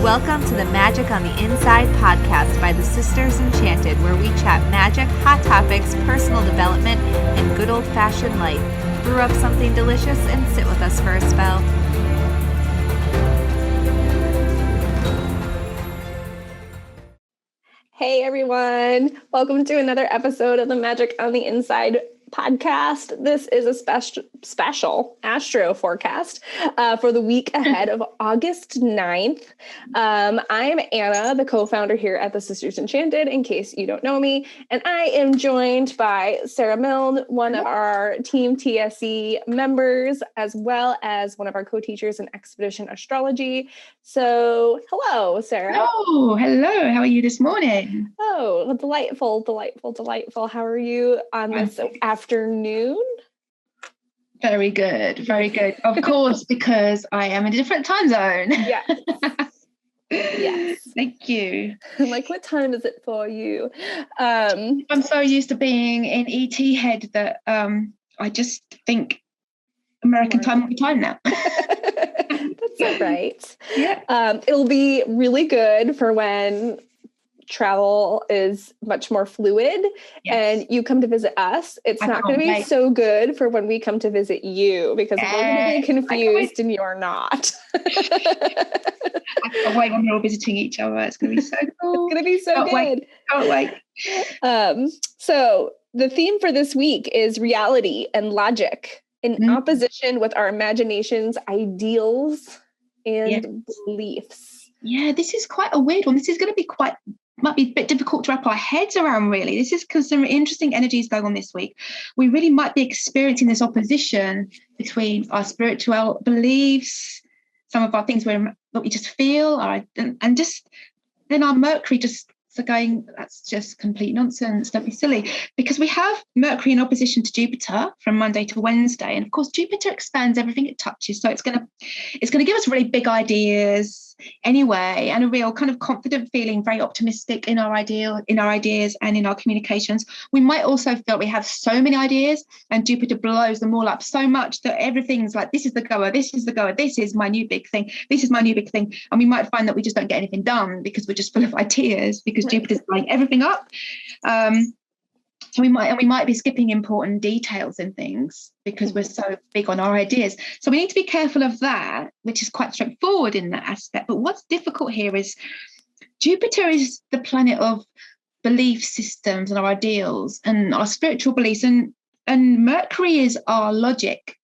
Welcome to the Magic on the Inside podcast by the Sisters Enchanted, where we chat magic, hot topics, personal development, and good old-fashioned life. Brew up something delicious and sit with us for a spell. Hey everyone, welcome to another episode of the Magic on the Inside podcast. This is a special Astro forecast for the week ahead of August 9th. I'm Anna, the co-founder here at the Sisters Enchanted, in case you don't know me, and I am joined by Sarah Milne, one of our Team TSE members, as well as one of our co-teachers in Expedition Astrology. So, hello, Sarah. Oh, hello. How are you this morning? Oh, delightful. How are you on this afternoon? Very good. Very good. Of course, because I am in a different time zone. Yes. Yes. Thank you. Like, what time is it for you? I'm so used to being in ET head that I just think American time all the time now. That's all right. Yeah. It'll be really good for when travel is much more fluid and you come to visit us. It's not going to be so good for when we come to visit you, because we're going to be confused and you're not. I can't wait when we're all visiting each other. It's going to be so cool. It's going to be so good. Can't wait. So the theme for this week is reality and logic in opposition with our imaginations, ideals, and beliefs. Yeah, this is quite a weird one. This is going to be might be a bit difficult to wrap our heads around, really. This is because some interesting energies going on this week. We really might be experiencing this opposition between our spiritual beliefs, some of our things that we just feel, and just then our Mercury just going, that's just complete nonsense, don't be silly, because we have Mercury in opposition to Jupiter from Monday to Wednesday, and of course Jupiter expands everything it touches, so it's going to give us really big ideas anyway, and a real kind of confident feeling, very optimistic in our ideas and in our communications. We might also feel we have so many ideas and Jupiter blows them all up so much that everything's like, this is the goer, this is my new big thing, and we might find that we just don't get anything done because we're just full of ideas, because Jupiter's blowing everything up. So we might be skipping important details in things because we're so big on our ideas. So we need to be careful of that, which is quite straightforward in that aspect. But what's difficult here is Jupiter is the planet of belief systems and our ideals and our spiritual beliefs, and Mercury is our logic.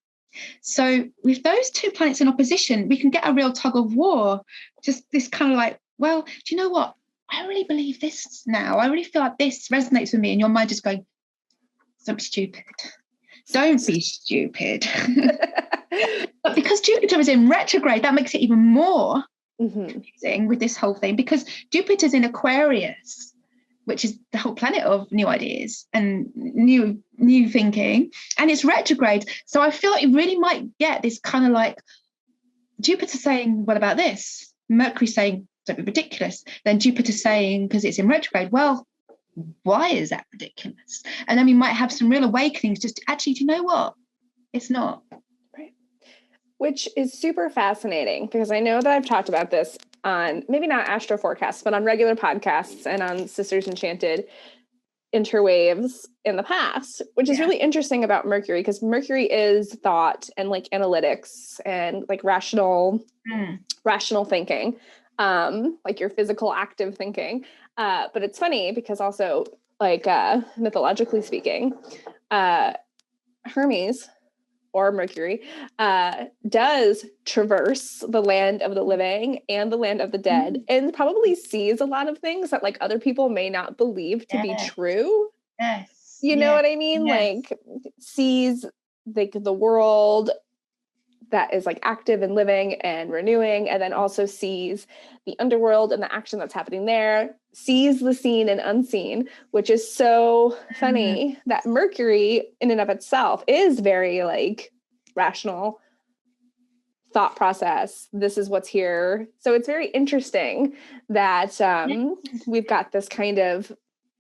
So with those two planets in opposition, we can get a real tug of war. Just this kind of like, well, do you know what? I really believe this now. I really feel like this resonates with me. And your mind just going, don't be stupid. Don't be stupid. But because Jupiter is in retrograde, that makes it even more confusing with this whole thing, because Jupiter's in Aquarius, which is the whole planet of new ideas and new thinking, and it's retrograde. So I feel like you really might get this kind of like Jupiter saying, what about this? Mercury saying, don't be ridiculous. Then Jupiter saying, because it's in retrograde, well, why is that ridiculous? And then we might have some real awakenings, just actually, do you know what? It's not. Right. Which is super fascinating, because I know that I've talked about this on maybe not Astro forecasts, but on regular podcasts and on Sisters Enchanted interwaves in the past, which is really interesting about Mercury, because Mercury is thought and like analytics and like rational thinking. Like your physical active thinking. But it's funny because also like mythologically speaking, Hermes or Mercury does traverse the land of the living and the land of the dead, and probably sees a lot of things that like other people may not believe to be true. Yes. You know what I mean? Yes. Like sees like the world that is like active and living and renewing, and then also sees the underworld and the action that's happening there, sees the seen and unseen, which is so funny that Mercury in and of itself is very like rational thought process. This is what's here. So it's very interesting that we've got this kind of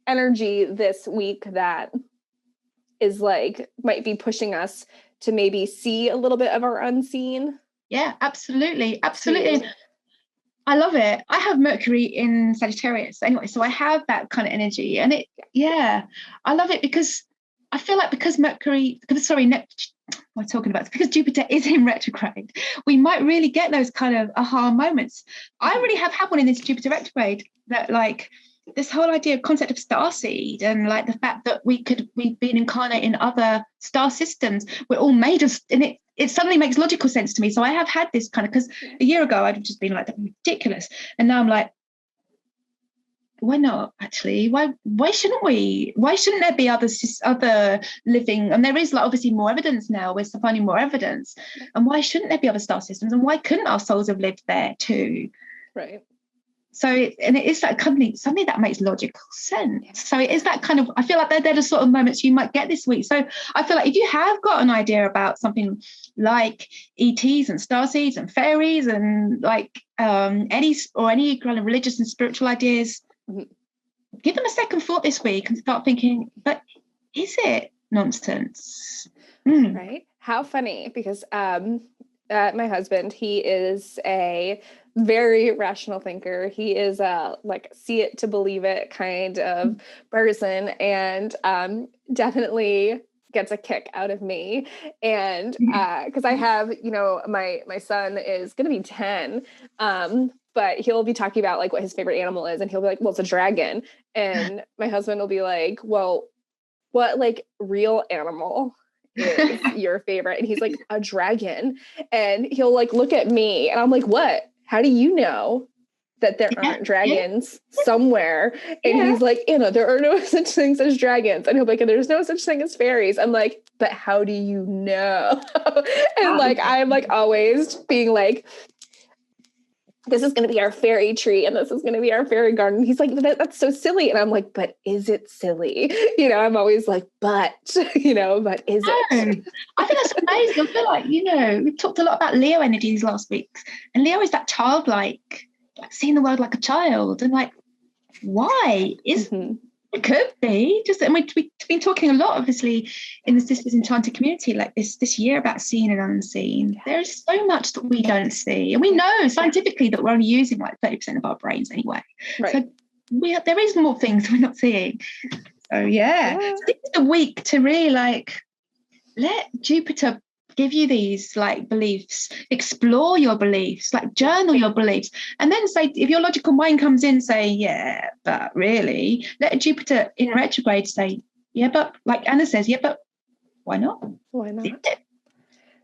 energy this week that is like, might be pushing us to maybe see a little bit of our unseen. Yeah, absolutely. Absolutely. I love it. I have Mercury in Sagittarius anyway, so I have that kind of energy, and I love it because I feel like because because Jupiter is in retrograde, we might really get those kind of aha moments. I really have had one in this Jupiter retrograde, that like this whole concept of starseed, and like the fact that we've been incarnate in other star systems. We're all made of, and it suddenly makes logical sense to me. So I have had this kind of, because a year ago I'd just been like, that's ridiculous, and now I'm like, why not? Actually, why shouldn't we? Why shouldn't there be other living? And there is like obviously more evidence now. We're finding more evidence, and why shouldn't there be other star systems? And why couldn't our souls have lived there too? Right. So it is that something that makes logical sense. So it is that kind of, I feel like they're the sort of moments you might get this week. So I feel like if you have got an idea about something like ETs and starseeds and fairies and like any kind of religious and spiritual ideas, give them a second thought this week and start thinking, but is it nonsense? Right. How funny, because my husband, he is a very rational thinker. He is a like see it to believe it kind of person, and definitely gets a kick out of me. And because I have, my son is going to be 10, but he'll be talking about like what his favorite animal is, and he'll be like, well, it's a dragon. And my husband will be like, well, what like real animal is your favorite? And he's like, a dragon. And he'll like look at me, and I'm like, what? How do you know that there aren't dragons somewhere? And he's like, Anna, there are no such things as dragons. And he'll be like, and there's no such thing as fairies. I'm like, but how do you know? And like, I'm like always being like, this is going to be our fairy tree, and this is going to be our fairy garden. He's like, that's so silly. And I'm like, but is it silly? I'm always like, but is it? I think that's amazing. I feel like, we've talked a lot about Leo energy these last weeks, and Leo is that childlike, like seeing the world like a child, and like, why is it could be just, and we've been talking a lot, obviously, in the Sisters Enchanted community, like this year, about seen and unseen. There is so much that we don't see, and we know scientifically that we're only using like 30% of our brains anyway. Right. So there is more things we're not seeing. So yeah. So this is a week to really like let Jupiter give you these like beliefs, explore your beliefs, like journal your beliefs, and then say, if your logical mind comes in, say, yeah, but really, let Jupiter in retrograde say, yeah, but like Anna says, yeah, but why not? Why not?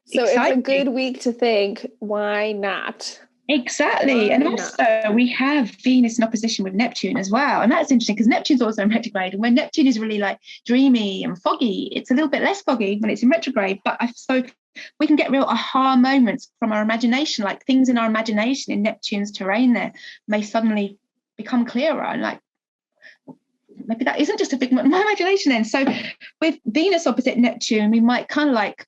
So exciting. It's a good week to think, why not? Exactly. And also we have Venus in opposition with Neptune as well. And that's interesting because Neptune's also in retrograde. And when Neptune is really like dreamy and foggy, it's a little bit less foggy when it's in retrograde. But so we can get real aha moments from our imagination, like things in our imagination in Neptune's terrain there may suddenly become clearer. And like, maybe that isn't just a figment of my imagination then. So with Venus opposite Neptune, we might kind of like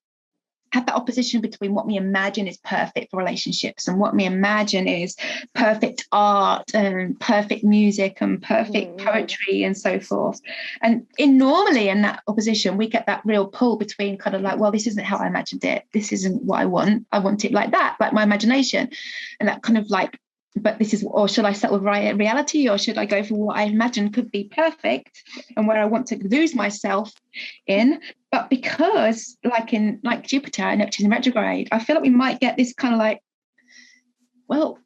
have that opposition between what we imagine is perfect for relationships and what we imagine is perfect art and perfect music and perfect poetry and so forth. And normally in that opposition, we get that real pull between kind of like, well, this isn't how I imagined it. This isn't what I want. I want it like that, like my imagination. And that kind of like, but this is, or should I settle with reality, or should I go for what I imagine could be perfect and where I want to lose myself in? But because like Jupiter and Neptune in retrograde, I feel like we might get this kind of like, well,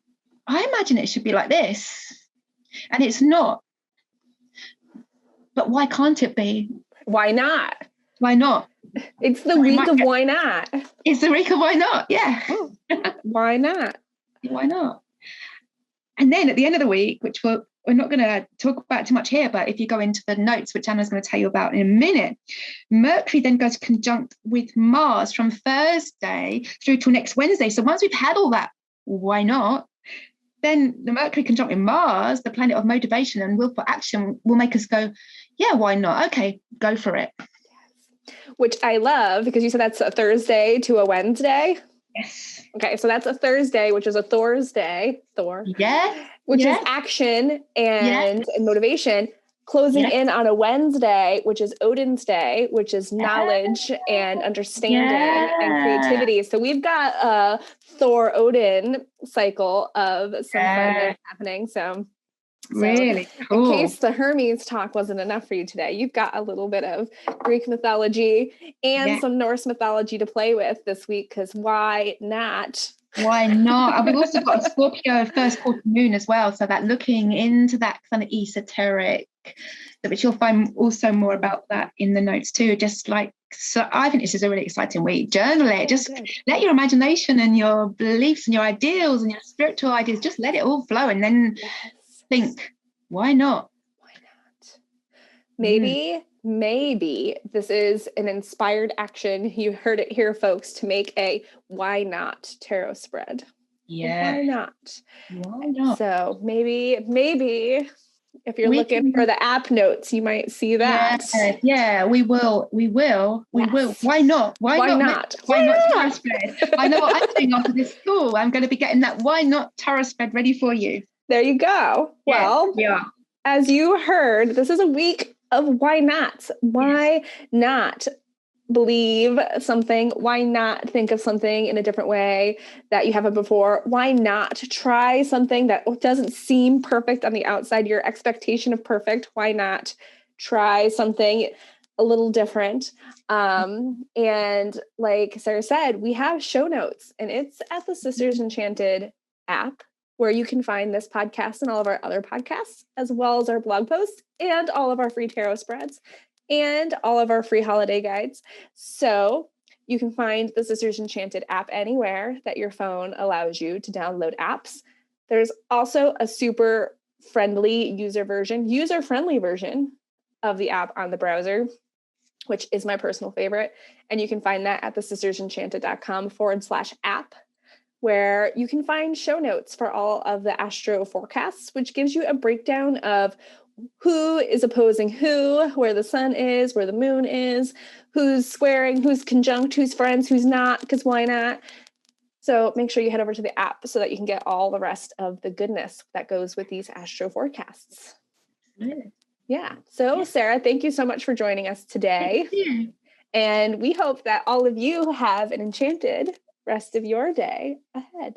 I imagine it should be like this, and it's not. But why can't it be? Why not? Why not? It's the week of why not. It's the week of why not. Yeah. Why not? Why not? And then at the end of the week, which we're not going to talk about too much here, but if you go into the notes, which Anna's going to tell you about in a minute, Mercury then goes conjunct with Mars from Thursday through till next Wednesday. So once we've had all that, why not? Then the Mercury conjunct with Mars, the planet of motivation and willful action, will make us go, yeah, why not? Okay, go for it. Which I love, because you said that's a Thursday to a Wednesday. Yes. Okay, so that's a Thursday, which is a Thor, yeah, which is action and motivation. closing in on a Wednesday, which is Odin's Day, which is knowledge and understanding and creativity. So we've got a Thor Odin cycle of some fun that's happening. So really cool. In case the Hermes talk wasn't enough for you today, you've got a little bit of Greek mythology and some Norse mythology to play with this week, because why not? Why not? And we've also got a Scorpio first quarter moon as well. So that looking into that kind of esoteric, which you'll find also more about that in the notes too. Just like, so I think this is a really exciting week. Journal it. Just let your imagination and your beliefs and your ideals and your spiritual ideas, just let it all flow, and then think, why not? Why not? Maybe this is an inspired action. You heard it here, folks, to make a why not tarot spread. Yeah. Why not? Why not? So maybe if you're looking for the app notes, you might see that. Yeah, we will. Why not? Why not tarot spread? I know what I'm doing after this school. I'm going to be getting that why not tarot spread ready for you. There you go. Well, as you heard, this is a week of why not. Why not believe something? Why not think of something in a different way that you haven't before? Why not try something that doesn't seem perfect on the outside, your expectation of perfect? Why not try something a little different? And like Sarah said, we have show notes, and it's at the Sisters Enchanted app, where you can find this podcast and all of our other podcasts, as well as our blog posts and all of our free tarot spreads and all of our free holiday guides. So you can find the Sisters Enchanted app anywhere that your phone allows you to download apps. There's also a super friendly user-friendly version of the app on the browser, which is my personal favorite. And you can find that at thesistersenchanted.com/app. where you can find show notes for all of the Astro forecasts, which gives you a breakdown of who is opposing who, where the sun is, where the moon is, who's squaring, who's conjunct, who's friends, who's not, because why not? So make sure you head over to the app so that you can get all the rest of the goodness that goes with these Astro forecasts. Yeah. So Sarah, thank you so much for joining us today. And we hope that all of you have an enchanted rest of your day ahead.